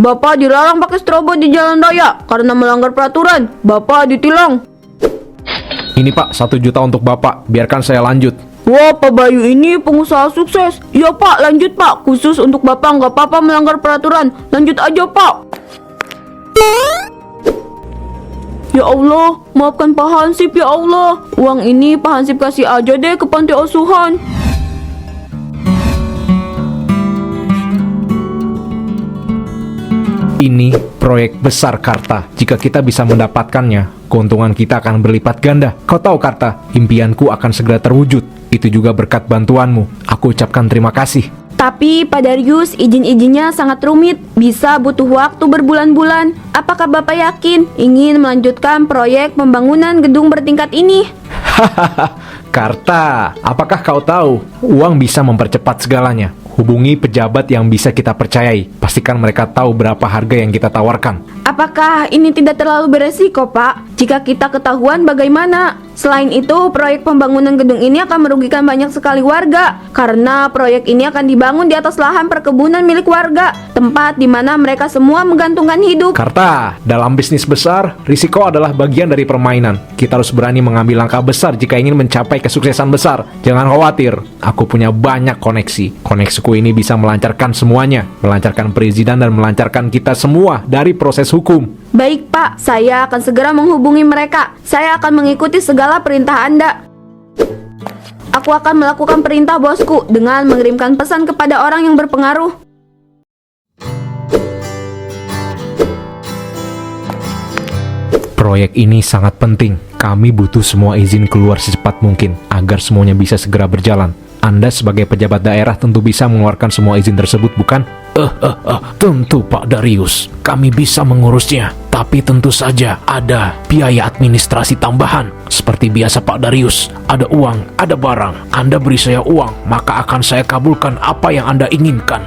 Bapak dilarang pakai strobo di jalan raya karena melanggar peraturan. Bapak ditilang. Ini Pak, 1 juta untuk Bapak. Biarkan saya lanjut. Wah, Pak Bayu ini pengusaha sukses. Iya Pak, lanjut Pak. Khusus untuk Bapak nggak apa-apa melanggar peraturan. Lanjut aja Pak. Ya Allah, maafkan Pak Hansip ya Allah. Uang ini Pak Hansip kasih aja deh ke panti asuhan. Ini proyek besar Karta. Jika kita bisa mendapatkannya, keuntungan kita akan berlipat ganda. Kau tahu Karta, impianku akan segera terwujud. Itu juga berkat bantuanmu. Aku ucapkan terima kasih. Tapi Pak Darius, izin-izinnya sangat rumit. Bisa butuh waktu berbulan-bulan. Apakah Bapak yakin ingin melanjutkan proyek pembangunan gedung bertingkat ini? Hahaha, Karta, apakah kau tahu uang bisa mempercepat segalanya? Hubungi pejabat yang bisa kita percayai. Pastikan mereka tahu berapa harga yang kita tawarkan. Apakah ini tidak terlalu beresiko, Pak? Jika kita ketahuan bagaimana? Selain itu, proyek pembangunan gedung ini akan merugikan banyak sekali warga. Karena proyek ini akan dibangun di atas lahan perkebunan milik warga. Tempat di mana mereka semua menggantungkan hidup. Karta, dalam bisnis besar, risiko adalah bagian dari permainan. Kita harus berani mengambil langkah besar jika ingin mencapai kesuksesan besar. Jangan khawatir, aku punya banyak koneksi. Koneksiku ini bisa melancarkan semuanya. Melancarkan perizinan dan melancarkan kita semua dari proses hukum. Baik, Pak. Saya akan segera menghubungi mereka. Saya akan mengikuti segala perintah Anda. Aku akan melakukan perintah bosku dengan mengirimkan pesan kepada orang yang berpengaruh. Proyek ini sangat penting. Kami butuh semua izin keluar secepat mungkin agar semuanya bisa segera berjalan. Anda sebagai pejabat daerah tentu bisa mengeluarkan semua izin tersebut, bukan? Tentu Pak Darius. Kami bisa mengurusnya. Tapi tentu saja ada biaya administrasi tambahan. Seperti biasa Pak Darius, ada uang, ada barang. Anda beri saya uang, maka akan saya kabulkan apa yang Anda inginkan.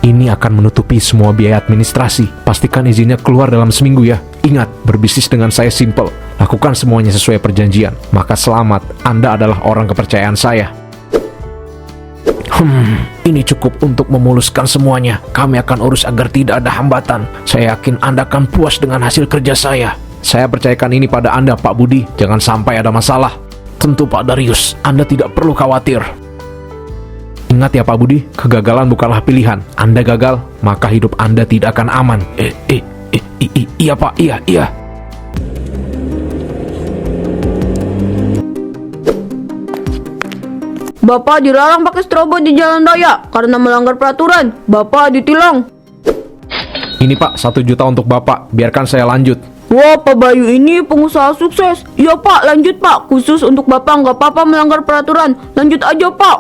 Ini akan menutupi semua biaya administrasi. Pastikan izinnya keluar dalam seminggu ya. Ingat, berbisnis dengan saya simple. Lakukan semuanya sesuai perjanjian. Maka selamat, Anda adalah orang kepercayaan saya. Ini cukup untuk memuluskan semuanya. Kami akan urus agar tidak ada hambatan. Saya yakin Anda akan puas dengan hasil kerja saya. Saya percayakan ini pada Anda, Pak Budi. Jangan sampai ada masalah. Tentu Pak Darius, Anda tidak perlu khawatir. Ingat ya Pak Budi, kegagalan bukanlah pilihan. Anda gagal, maka hidup Anda tidak akan aman. Iya Pak, iya. Bapak dilarang pakai strobo di jalan raya karena melanggar peraturan. Bapak ditilang. Ini Pak, 1 juta untuk Bapak. Biarkan saya lanjut. Wah, Pak Bayu ini pengusaha sukses. Iya Pak, lanjut Pak. Khusus untuk Bapak nggak apa-apa melanggar peraturan. Lanjut aja Pak.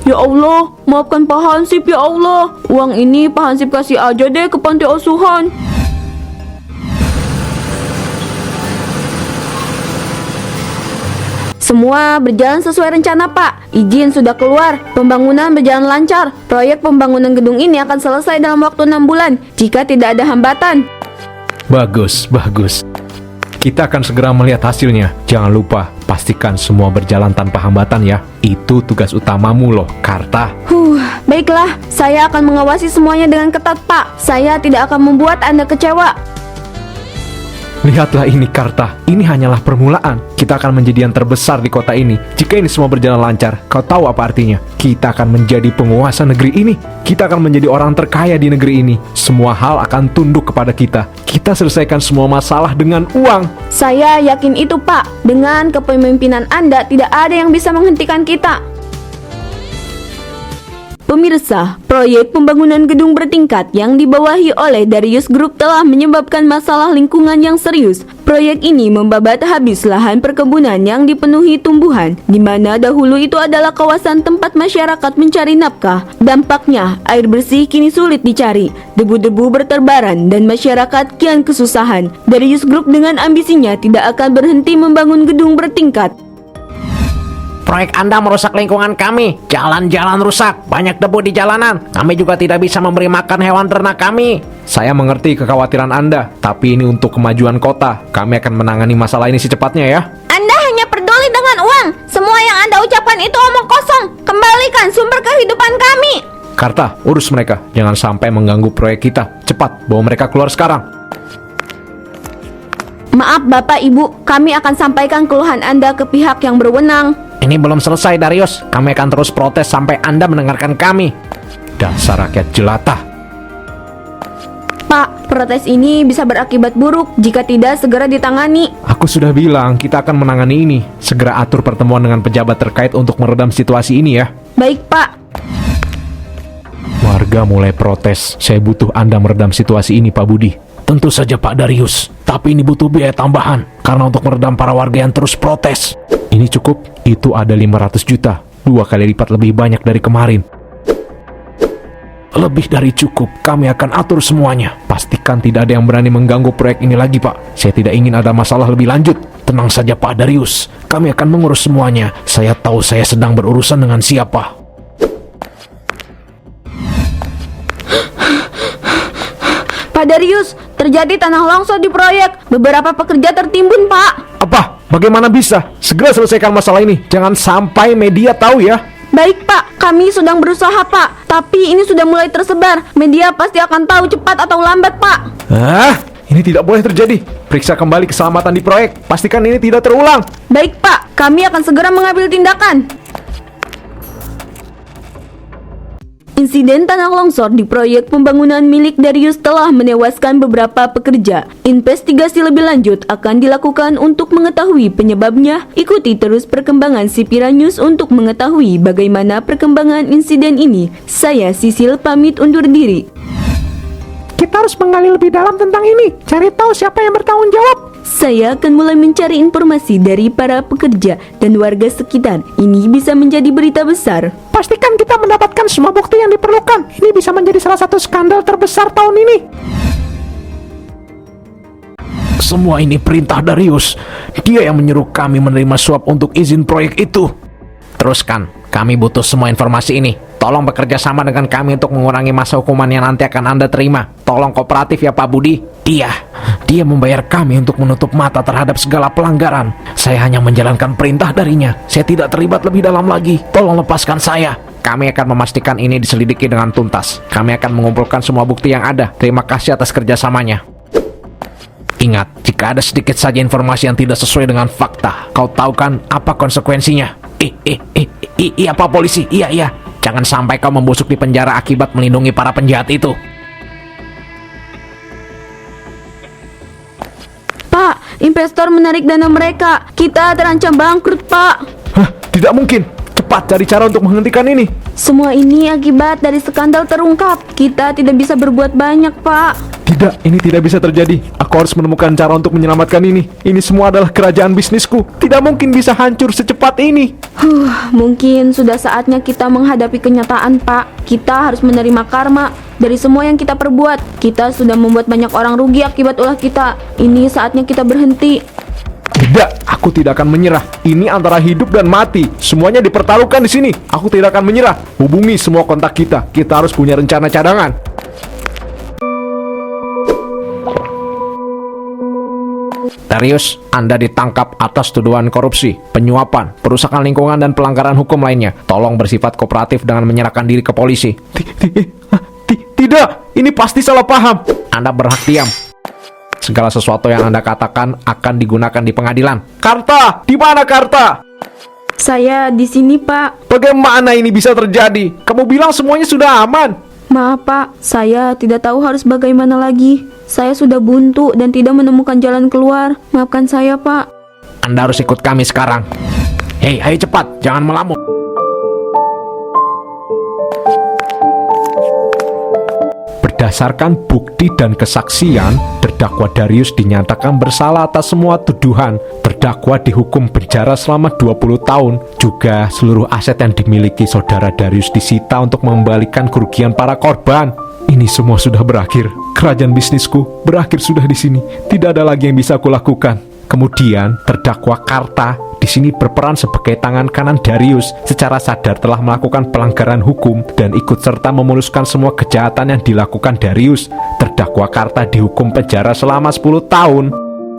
Ya Allah, maafkan Pak Hansip ya Allah. Uang ini Pak Hansip kasih aja deh ke panti asuhan. Semua berjalan sesuai rencana Pak. Izin sudah keluar, pembangunan berjalan lancar. Proyek pembangunan gedung ini akan selesai dalam waktu 6 bulan jika tidak ada hambatan. Bagus. Kita akan segera melihat hasilnya. Jangan lupa, pastikan semua berjalan tanpa hambatan ya. Itu tugas utamamu loh, Karta. Baiklah, saya akan mengawasi semuanya dengan ketat Pak. Saya tidak akan membuat Anda kecewa. Lihatlah ini Karta, ini hanyalah permulaan. Kita akan menjadi yang terbesar di kota ini. Jika ini semua berjalan lancar, kau tahu apa artinya? Kita akan menjadi penguasa negeri ini. Kita akan menjadi orang terkaya di negeri ini. Semua hal akan tunduk kepada kita. Kita selesaikan semua masalah dengan uang. Saya yakin itu Pak. Dengan kepemimpinan Anda, tidak ada yang bisa menghentikan kita. Pemirsa, proyek pembangunan gedung bertingkat yang dibawahi oleh Darius Group telah menyebabkan masalah lingkungan yang serius. Proyek ini membabat habis lahan perkebunan yang dipenuhi tumbuhan, di mana dahulu itu adalah kawasan tempat masyarakat mencari nafkah. Dampaknya, air bersih kini sulit dicari, debu-debu berterbaran, dan masyarakat kian kesusahan. Darius Group dengan ambisinya tidak akan berhenti membangun gedung bertingkat. Proyek Anda merusak lingkungan kami. Jalan-jalan rusak, banyak debu di jalanan. Kami juga tidak bisa memberi makan hewan ternak kami. Saya mengerti kekhawatiran Anda, tapi ini untuk kemajuan kota. Kami akan menangani masalah ini secepatnya ya. Anda hanya peduli dengan uang. Semua yang Anda ucapkan itu omong kosong. Kembalikan sumber kehidupan kami. Karta, urus mereka. Jangan sampai mengganggu proyek kita. Cepat, bawa mereka keluar sekarang. Maaf Bapak Ibu, kami akan sampaikan keluhan Anda ke pihak yang berwenang. Ini belum selesai, Darius. Kami akan terus protes sampai Anda mendengarkan kami. Dasar rakyat jelata. Pak, protes ini bisa berakibat buruk jika tidak segera ditangani. Aku sudah bilang kita akan menangani ini. Segera atur pertemuan dengan pejabat terkait untuk meredam situasi ini ya. Baik Pak. Warga mulai protes. Saya butuh Anda meredam situasi ini, Pak Budi. Tentu saja, Pak Darius. Tapi ini butuh biaya tambahan. Karena untuk meredam para warga yang terus protes. Ini cukup? Itu ada 500 juta. 2 kali lipat lebih banyak dari kemarin. Lebih dari cukup. Kami akan atur semuanya. Pastikan tidak ada yang berani mengganggu proyek ini lagi, Pak. Saya tidak ingin ada masalah lebih lanjut. Tenang saja, Pak Darius. Kami akan mengurus semuanya. Saya tahu saya sedang berurusan dengan siapa. Pak Darius, terjadi tanah longsor di proyek. Beberapa pekerja tertimbun, Pak. Apa? Bagaimana bisa? Segera selesaikan masalah ini. Jangan sampai media tahu ya. Baik Pak, kami sedang berusaha Pak. Tapi ini sudah mulai tersebar. Media pasti akan tahu cepat atau lambat Pak. Ini tidak boleh terjadi. Periksa kembali keselamatan di proyek. Pastikan ini tidak terulang. Baik Pak, kami akan segera mengambil tindakan. Insiden tanah longsor di proyek pembangunan milik Darius telah menewaskan beberapa pekerja. Investigasi lebih lanjut akan dilakukan untuk mengetahui penyebabnya. Ikuti terus perkembangan Sipira News untuk mengetahui bagaimana perkembangan insiden ini. Saya Sisil pamit undur diri. Kita harus menggali lebih dalam tentang ini. Cari tahu siapa yang bertanggung jawab. Saya akan mulai mencari informasi dari para pekerja dan warga sekitar. Ini bisa menjadi berita besar. Pastikan kita mendapatkan semua bukti yang diperlukan. Ini bisa menjadi salah satu skandal terbesar tahun ini. Semua ini perintah Darius. Dia yang menyuruh kami menerima suap untuk izin proyek itu. Teruskan, kami butuh semua informasi ini. Tolong bekerja sama dengan kami untuk mengurangi masa hukuman yang nanti akan Anda terima. Tolong kooperatif ya Pak Budi. Dia membayar kami untuk menutup mata terhadap segala pelanggaran. Saya hanya menjalankan perintah darinya. Saya tidak terlibat lebih dalam lagi. Tolong lepaskan saya. Kami akan memastikan ini diselidiki dengan tuntas. Kami akan mengumpulkan semua bukti yang ada. Terima kasih atas kerjasamanya. Ingat, jika ada sedikit saja informasi yang tidak sesuai dengan fakta, kau tahu kan apa konsekuensinya? Iya Pak Polisi, iya. Jangan sampai kau membusuk di penjara akibat melindungi para penjahat itu. Pak, investor menarik dana mereka. Kita terancam bangkrut, Pak. Tidak mungkin. Cepat cari cara untuk menghentikan ini. Semua ini akibat dari skandal terungkap. Kita tidak bisa berbuat banyak, Pak. Tidak, ini tidak bisa terjadi. Aku harus menemukan cara untuk menyelamatkan ini. Ini semua adalah kerajaan bisnisku. Tidak mungkin bisa hancur secepat ini. Mungkin sudah saatnya kita menghadapi kenyataan, Pak. Kita harus menerima karma dari semua yang kita perbuat. Kita sudah membuat banyak orang rugi akibat ulah kita. Ini saatnya kita berhenti. Tidak, aku tidak akan menyerah. Ini antara hidup dan mati. Semuanya dipertaruhkan di sini. Aku tidak akan menyerah. Hubungi semua kontak kita. Kita harus punya rencana cadangan. Darius, Anda ditangkap atas tuduhan korupsi, penyuapan, perusakan lingkungan, dan pelanggaran hukum lainnya. Tolong bersifat kooperatif dengan menyerahkan diri ke polisi. Tidak, ini pasti salah paham. Anda berhak diam. Segala sesuatu yang Anda katakan akan digunakan di pengadilan. Karta, di mana Karta? Saya di sini, Pak. Bagaimana ini bisa terjadi? Kamu bilang semuanya sudah aman. Maaf, Pak. Saya tidak tahu harus bagaimana lagi. Saya sudah buntu dan tidak menemukan jalan keluar. Maafkan saya, Pak. Anda harus ikut kami sekarang. Hei, ayo cepat, jangan melamun. Berdasarkan bukti dan kesaksian, terdakwa Darius dinyatakan bersalah atas semua tuduhan. Terdakwa dihukum penjara selama 20 tahun. Juga seluruh aset yang dimiliki saudara Darius disita untuk mengembalikan kerugian para korban. Ini semua sudah berakhir. Kerajaan bisnisku berakhir sudah di sini. Tidak ada lagi yang bisa aku lakukan. Kemudian terdakwa Karta di sini berperan sebagai tangan kanan Darius, secara sadar telah melakukan pelanggaran hukum dan ikut serta memuluskan semua kejahatan yang dilakukan Darius. Terdakwa Karta dihukum penjara selama 10 tahun.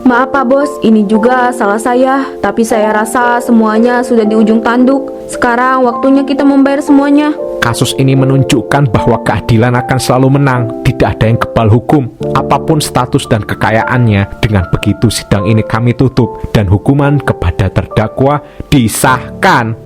Maaf Pak Bos, ini juga salah saya. Tapi saya rasa semuanya sudah di ujung tanduk. Sekarang waktunya kita membayar semuanya. Kasus ini menunjukkan bahwa keadilan akan selalu menang. Tidak ada yang kebal hukum. Apapun status dan kekayaannya, dengan begitu sidang ini kami tutup dan hukuman kepada terdakwa disahkan.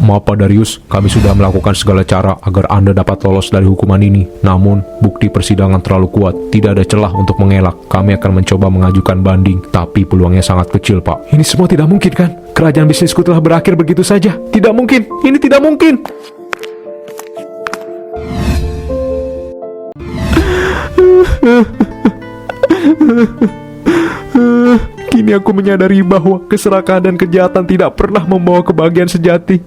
Maaf Pak Darius, kami sudah melakukan segala cara agar Anda dapat lolos dari hukuman ini. Namun, bukti persidangan terlalu kuat. Tidak ada celah untuk mengelak. Kami akan mencoba mengajukan banding, tapi peluangnya sangat kecil, Pak. Ini semua tidak mungkin, kan? Kerajaan bisnisku telah berakhir begitu saja. Tidak mungkin. Ini tidak mungkin. Kini aku menyadari bahwa keserakahan dan kejahatan tidak pernah membawa kebahagiaan sejati.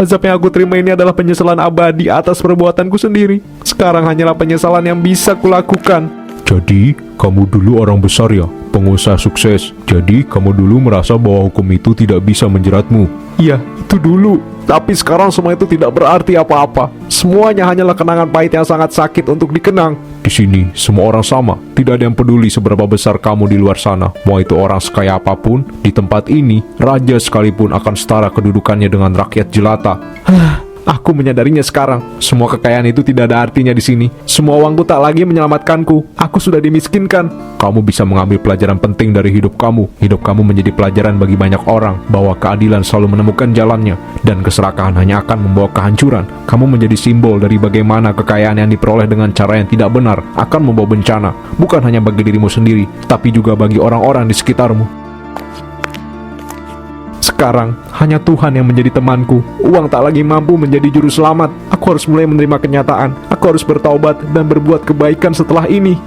Azab yang aku terima ini adalah penyesalan abadi atas perbuatanku sendiri. Sekarang hanyalah penyesalan yang bisa kulakukan. Jadi, kamu dulu orang besar ya? Pengusaha sukses. Jadi, kamu dulu merasa bahwa hukum itu tidak bisa menjeratmu? Iya, itu dulu. Tapi sekarang semua itu tidak berarti apa-apa. Semuanya hanyalah kenangan pahit yang sangat sakit untuk dikenang. Di sini, semua orang sama. Tidak ada yang peduli seberapa besar kamu di luar sana. Mau itu orang sekaya apapun, di tempat ini, raja sekalipun akan setara kedudukannya dengan rakyat jelata. Aku menyadarinya sekarang. Semua kekayaan itu tidak ada artinya di sini. Semua uangku tak lagi menyelamatkanku. Aku sudah dimiskinkan. Kamu bisa mengambil pelajaran penting dari hidup kamu. Hidup kamu menjadi pelajaran bagi banyak orang bahwa keadilan selalu menemukan jalannya dan keserakahan hanya akan membawa kehancuran. Kamu menjadi simbol dari bagaimana kekayaan yang diperoleh dengan cara yang tidak benar akan membawa bencana, bukan hanya bagi dirimu sendiri, tapi juga bagi orang-orang di sekitarmu. Sekarang, hanya Tuhan yang menjadi temanku. Uang tak lagi mampu menjadi juru selamat. Aku harus mulai menerima kenyataan. Aku harus bertaubat dan berbuat kebaikan setelah ini.